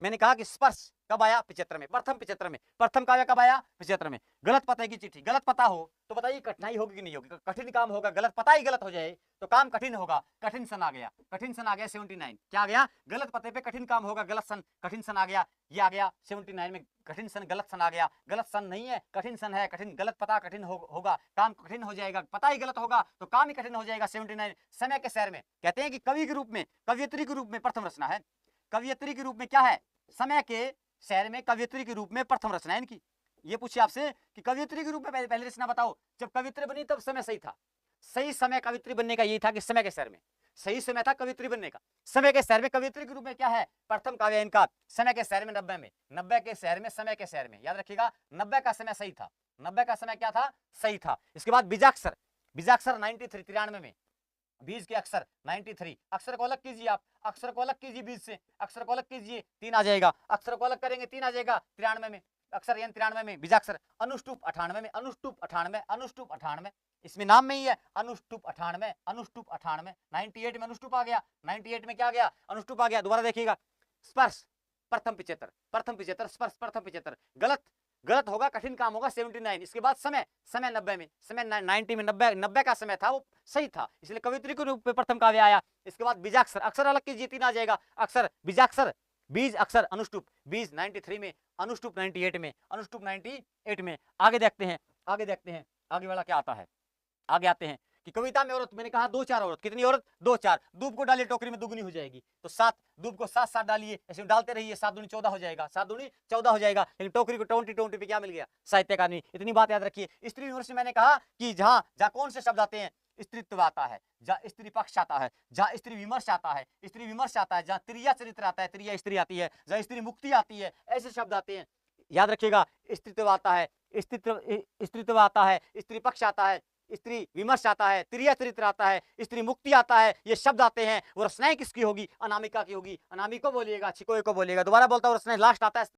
मैंने कहा कि स्पर्श कब आया? 75 में, प्रथम 75 में। प्रथम काव्य कब आया? 75 में। गलत पते की चिट्ठी, गलत पता हो तो बताइए कठिनाई होगी कि नहीं होगी? कठिन काम होगा, गलत पता ही गलत हो जाए तो काम कठिन होगा। कठिन सन आ गया, कठिन सन आ गया 79। क्या आ गया? गलत पते पे कठिन काम होगा, गलत सन, कठिन सन आ गया। ये आ गया 79 में, कठिन सन गलत सन आ गया। गलत सन नहीं है, कठिन सन है। कठिन गलत पता कठिन होगा, काम कठिन हो जाएगा। पता ही गलत होगा तो काम ही कठिन हो जाएगा। 79 समय के शहर में। कहते हैं कि कवि के रूप में, कवियत्री के रूप में प्रथम रचना है। कवियत्री के रूप में क्या है? समय के शहर में कवियत्री के रूप में प्रथम रचना है इनकी। ये पूछे आपसे कि कवियत्री के रूप में पहली रचना बताओ। जब कवित्री बनी तब समय सही था। सही समय कवित्री बनने का यही था कि समय के शहर में सही समय था कवित्री बनने का। समय के शहर में कवित्री के रूप में क्या है? प्रथम काव्य इनका समय के शहर में 90 में। 90 के शहर में, समय के शहर में, याद रखिएगा 90 का समय सही था। 90 का समय क्या था? सही था। इसके बाद बीजाक्षर, बीजाक्षर 93, 93 में। बीज के अक्षर 93। अक्षर को अलग कीजिए आप, अक्षर को अलग कीजिए बीज से, अक्षर को अलग कीजिए 3 आ जाएगा। अक्षर को अलग करेंगे 3 आ जाएगा 93 में। अक्षर यानी 93 में। बीजाक्षर अनुष्टुप 98 में, अनुष्टुप 98, अनुष्टुप 98, इसमें नाम में ही है अनुष्टुप 98, अनुष्टुप 98। 98 में अनुष्टुप आ गया, 98 में क्या आ गया? अनुष्टुप आ गया। दोबारा देखिएगा, स्पर्श प्रथम 75, प्रथम 75, स्पर्श प्रथम 75, गलत, गलत होगा, कठिन काम होगा 79। इसके बाद समय, समय 90 में, समय 90 में, 90 का समय था वो सही था, इसलिए कवित्री के रूप में प्रथम काव्य आया। इसके बाद बीजाक्षर, अक्षर अलग कीजिए 3 आ जाएगा। अक्षर बीजाक्षर, बीज अक्षर अनुष्टुप, बीज 93 में, अनुष्टुप 98 में, अनुष्टुप 98 में। आगे देखते हैं, आगे देखते हैं आगे वाला क्या आता है। आगे आते हैं कि कविता में औरत, मैंने कहा 2-4 औरत। कितनी औरत? 2-4। दूब को डालिए टोकरी में दुगनी हो जाएगी तो 7, दूब को 7-7 डालिए, ऐसे डालते रहिए, 7 दूनी 14 हो जाएगा, 7 दूनी 14 हो जाएगा। लेकिन टोकरी को 20 पे क्या मिल गया? साहित्य अकादमी। इतनी बात याद रखिए। स्त्री विमर्श में मैंने कहा कि जहां जहां कौन से शब्द आते हैं? स्त्रीत्व आता है, जहां स्त्री पक्ष आता है, जहां स्त्री विमर्श आता है, स्त्री विमर्श आता है, जहां त्रिया चरित्र आता है, त्रिया स्त्री आती है, जहां स्त्री मुक्ति आती है, ऐसे शब्द आते हैं। याद रखिएगा, स्त्रीत्व आता है, स्त्रीत्व आता है, स्त्री पक्ष आता है, स्त्री विमर्श आता है, त्रिया चरित्र आता है, स्त्री मुक्ति आता है, ये शब्द आते हैं। वो रचनाएं किसकी होगी? अनामिका की होगी। अनामिका बोलिएगा, छिकोए को बोलिएगा। दोबारा बोलता हूँ, रचनाएं लास्ट आता है